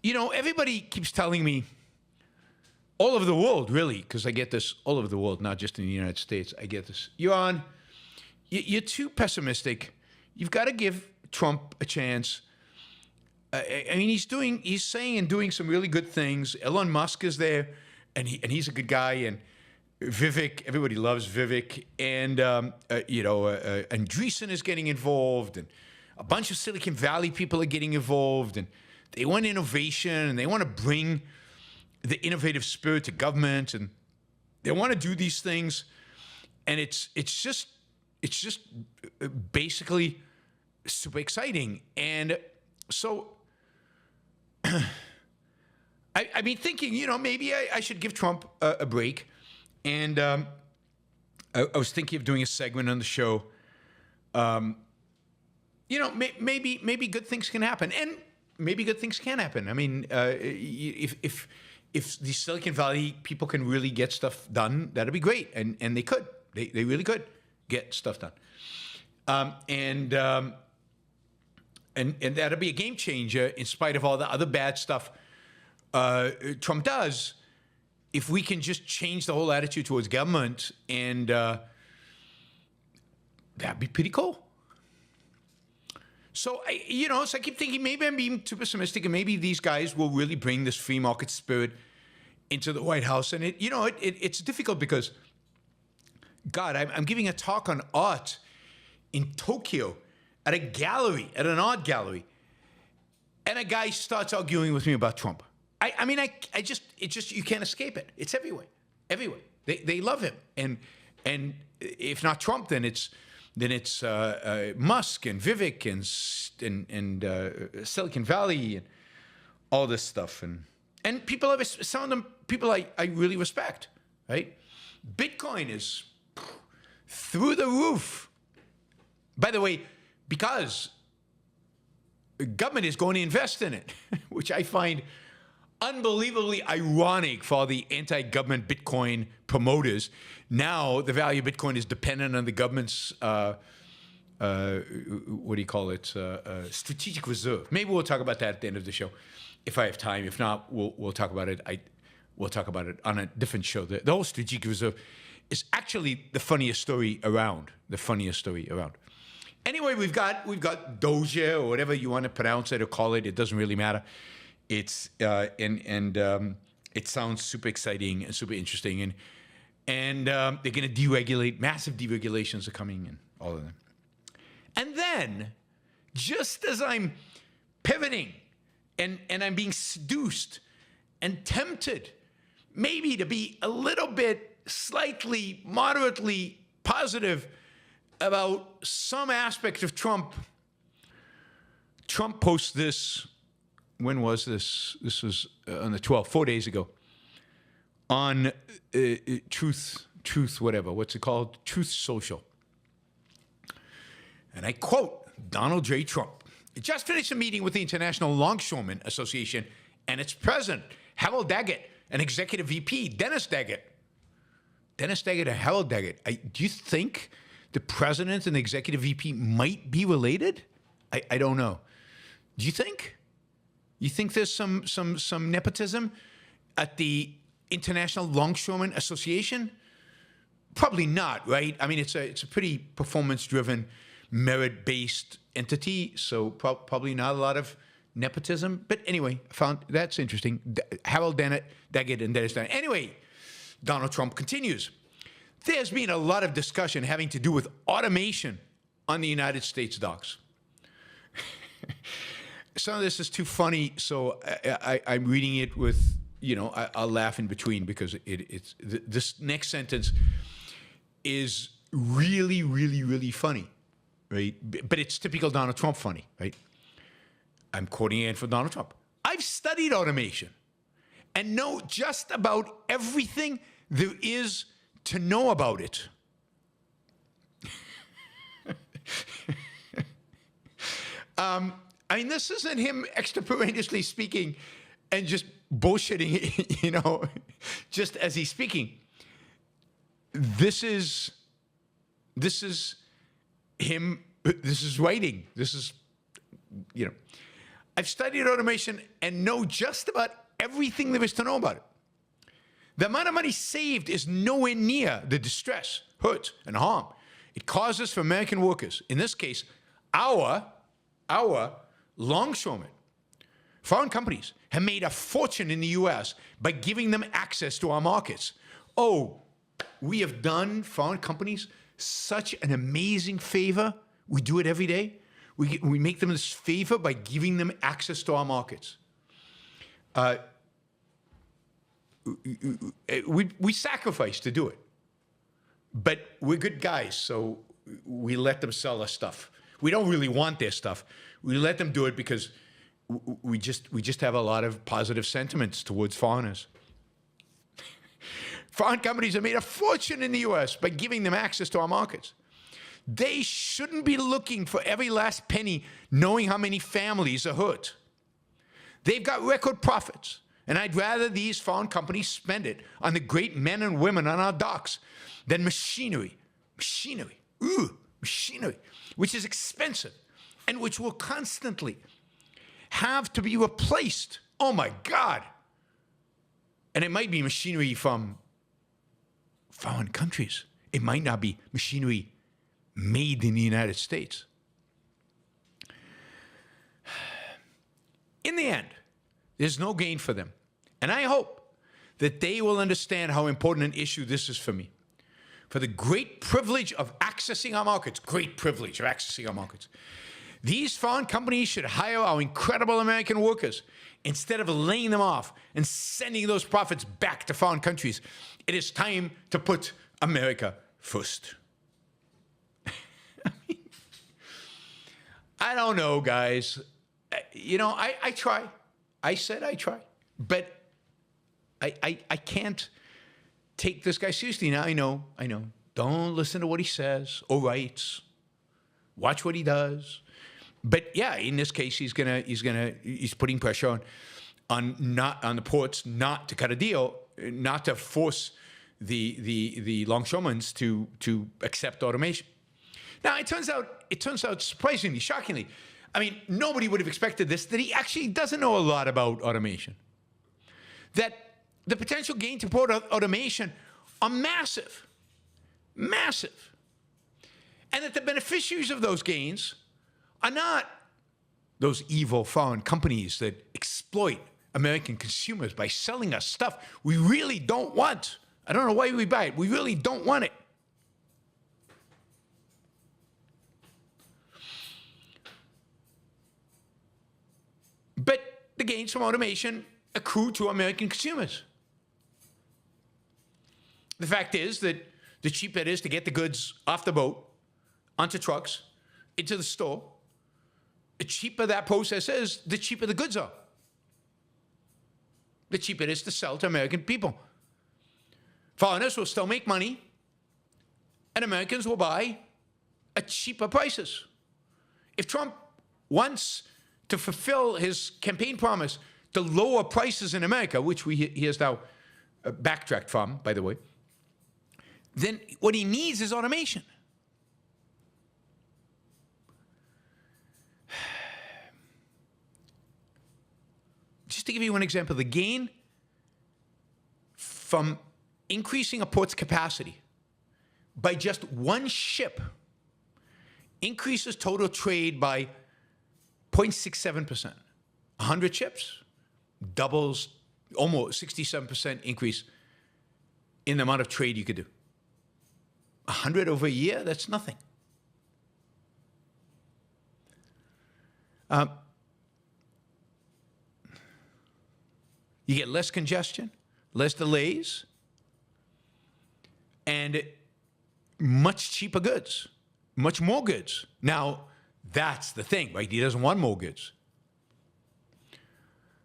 everybody keeps telling me, all over the world, really, because I get this all over the world, not just in the United States. I get this. Yaron, you're too pessimistic. You've got to give Trump a chance. I mean, he's saying and doing some really good things. Elon Musk is there, and he's a good guy. And Vivek, everybody loves Vivek. And, Andreessen is getting involved, and a bunch of Silicon Valley people are getting involved, and they want innovation, and they want to bring the innovative spirit to government, and they want to do these things, and it's just basically super exciting. And so I've been thinking, maybe I should give Trump a break, and I was thinking of doing a segment on the show. Maybe good things can happen, and maybe good things can happen. I mean, if the Silicon Valley people can really get stuff done, that'd be great. And they could. They really could get stuff done. And that'd be a game changer in spite of all the other bad stuff Trump does. If we can just change the whole attitude towards government, and that'd be pretty cool. So I keep thinking maybe I'm being too pessimistic, and maybe these guys will really bring this free market spirit into the White House. And it's difficult because, God, I'm giving a talk on art in Tokyo at an art gallery, and a guy starts arguing with me about Trump. You can't escape it. It's everywhere. They love him, and if not Trump, then it's Musk and Vivek and Silicon Valley and all this stuff, and people some of them people I really respect, right? Bitcoin is through the roof. By the way, because the government is going to invest in it, which I find unbelievably ironic for the anti-government Bitcoin promoters. Now the value of Bitcoin is dependent on the government's strategic reserve. Maybe we'll talk about that at the end of the show, if I have time. If not, we'll talk about it. We'll talk about it on a different show. The whole strategic reserve is actually the funniest story around. Anyway, we've got Doja, or whatever you want to pronounce it or call it. It doesn't really matter. It's it sounds super exciting and super interesting, and they're going to deregulate. Massive deregulations are coming, and all of them. And then, just as I'm pivoting and I'm being seduced and tempted, maybe to be a little bit, slightly, moderately positive about some aspect of Trump, Trump posts this. When was this? This was on the 12th, 4 days ago, on Truth, whatever. What's it called? Truth Social. And I quote Donald J. Trump. He just finished a meeting with the International Longshoremen Association and its president, Harold Daggett, and executive VP, Dennis Daggett. Dennis Daggett and Harold Daggett. Do you think the president and the executive VP might be related? I don't know. Do you think? You think there's some nepotism at the International Longshoremen Association? Probably not, right? I mean, it's a pretty performance-driven, merit-based entity, so probably not a lot of nepotism. But anyway, I found that's interesting. Harold Daggett and Dennis Daggett. Anyway, Donald Trump continues. There's been a lot of discussion having to do with automation on the United States docks. Some of this is too funny, so I'm reading it with, I'll laugh in between, because this next sentence is really, really, really funny, right? But it's typical Donald Trump funny, right? I'm quoting in for Donald Trump. I've studied automation and know just about everything there is to know about it. I mean, this isn't him extemporaneously speaking and just bullshitting, just as he's speaking. This is him. This is writing. This is, I've studied automation and know just about everything there is to know about it. The amount of money saved is nowhere near the distress, hurt, and harm it causes for American workers. In this case, our longshoremen. Foreign companies have made a fortune in the U.S. by giving them access to our markets. Oh, we have done foreign companies such an amazing favor. We do it every day. We make them this favor by giving them access to our markets. We sacrifice to do it. But we're good guys, so we let them sell us stuff. We don't really want their stuff. We let them do it because we just have a lot of positive sentiments towards foreigners. Foreign companies have made a fortune in the U.S. by giving them access to our markets. They shouldn't be looking for every last penny, knowing how many families are hurt. They've got record profits, and I'd rather these foreign companies spend it on the great men and women on our docks than machinery, which is expensive and which will constantly have to be replaced. Oh my God. And it might be machinery from foreign countries. It might not be machinery made in the United States. In the end, there's no gain for them. And I hope that they will understand how important an issue this is for me. For the great privilege of accessing our markets, these foreign companies should hire our incredible American workers instead of laying them off and sending those profits back to foreign countries. It is time to put America first. I don't know, guys. You know, I try. I said I try. But I can't take this guy seriously. Now, I know. Don't listen to what he says or writes. Watch what he does. But yeah, in this case, he's putting pressure on the ports not to cut a deal, not to force the longshoremen to accept automation. Now it turns out surprisingly, shockingly, I mean, nobody would have expected this, that he actually doesn't know a lot about automation. That the potential gains to port automation are massive. Massive. And that the beneficiaries of those gains are not those evil foreign companies that exploit American consumers by selling us stuff we really don't want. I don't know why we buy it. We really don't want it. But the gains from automation accrue to American consumers. The fact is that the cheaper it is to get the goods off the boat, onto trucks, into the store, the cheaper that process is, the cheaper the goods are. The cheaper it is to sell to American people. Foreigners will still make money, and Americans will buy at cheaper prices. If Trump wants to fulfill his campaign promise to lower prices in America, which he has now backtracked from, by the way, then what he needs is automation. Just to give you one example, the gain from increasing a port's capacity by just one ship increases total trade by 0.67%. 100 ships doubles, almost 67% increase in the amount of trade you could do. 100 over a year, that's nothing. You get less congestion, less delays, and much cheaper goods, much more goods. Now, that's the thing, right? He doesn't want more goods.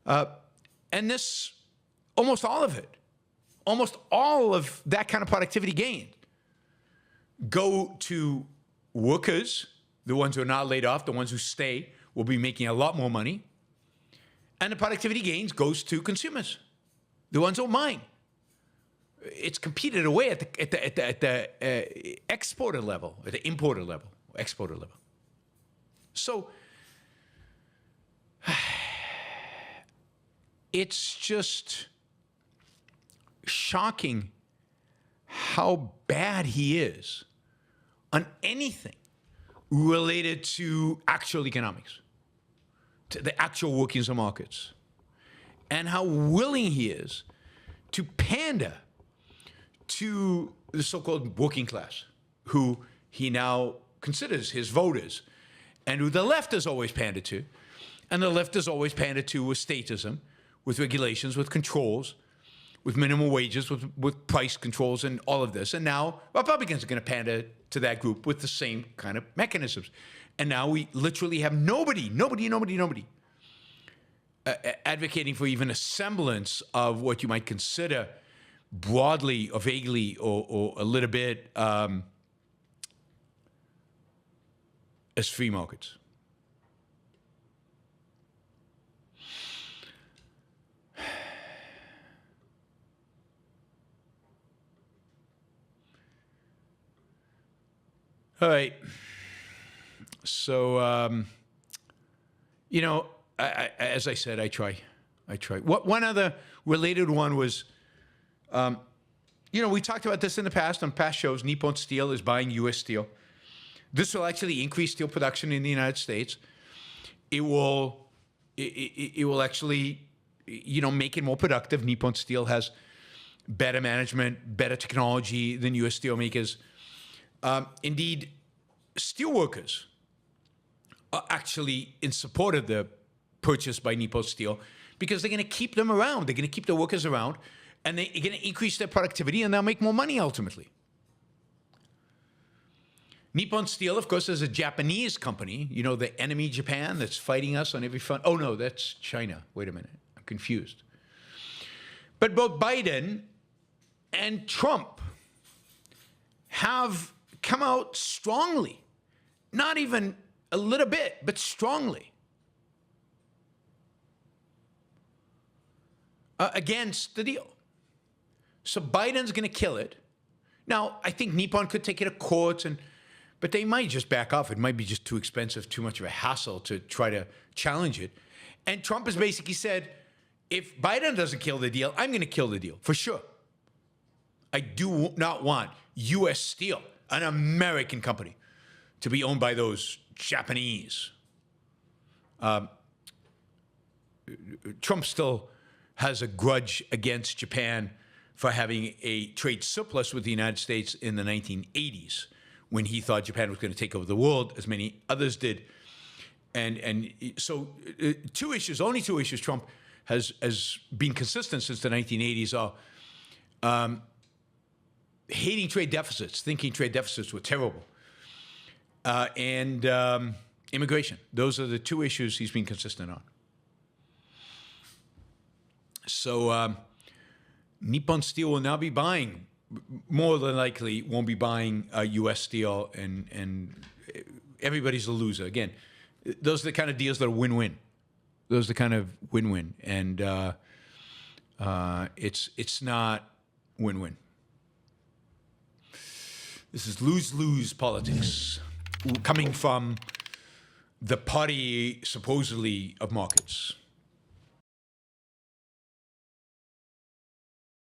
And this, almost all of that kind of productivity gain go to workers, the ones who are not laid off, the ones who stay will be making a lot more money. And the productivity gains goes to consumers, the ones who are mine. It's competed away at the exporter level, at the importer level, exporter level. So it's just shocking how bad he is on anything related to actual economics, to the actual workings of markets, and how willing he is to pander to the so-called working class, who he now considers his voters, and who the left has always pandered to. And the left has always pandered to with statism, with regulations, with controls, with minimum wages, with price controls, and all of this. And now Republicans are going to pander to that group with the same kind of mechanisms. And now we literally have nobody advocating for even a semblance of what you might consider broadly or vaguely or a little bit as free markets. All right. So, you know, as I said, I try. One other related one was, you know, we talked about this in the past on past shows. Nippon Steel is buying U.S. steel. This will actually increase steel production in the United States. It will actually, you know, make it more productive. Nippon Steel has better management, better technology than U.S. steel makers. Indeed, steelworkers are actually in support of the purchase by Nippon Steel because they're going to keep them around. They're going to keep the workers around, and they're going to increase their productivity, and they'll make more money ultimately. Nippon Steel, of course, is a Japanese company. You know, the enemy Japan that's fighting us on every front. Oh, no, that's China. Wait a minute. I'm confused. But both Biden and Trump have come out strongly, not even a little bit, but strongly, against the deal. So Biden's going to kill it. Now, I think Nippon could take it to courts, but they might just back off. It might be just too expensive, too much of a hassle to try to challenge it. And Trump has basically said, if Biden doesn't kill the deal, I'm going to kill the deal, for sure. I do not want U.S. Steel, an American company, to be owned by those Japanese. Trump still has a grudge against Japan for having a trade surplus with the United States in the 1980s, when he thought Japan was going to take over the world, as many others did. And so only two issues Trump has been consistent since the 1980s are hating trade deficits, thinking trade deficits were terrible, and immigration. Those are the two issues he's been consistent on. So Nippon Steel will now be buying, more than likely won't be buying U.S. steel, and everybody's a loser. Again, those are the kind of deals that are win-win. Those are the kind of win-win, and it's not win-win. This is lose-lose politics coming from the party, supposedly, of markets.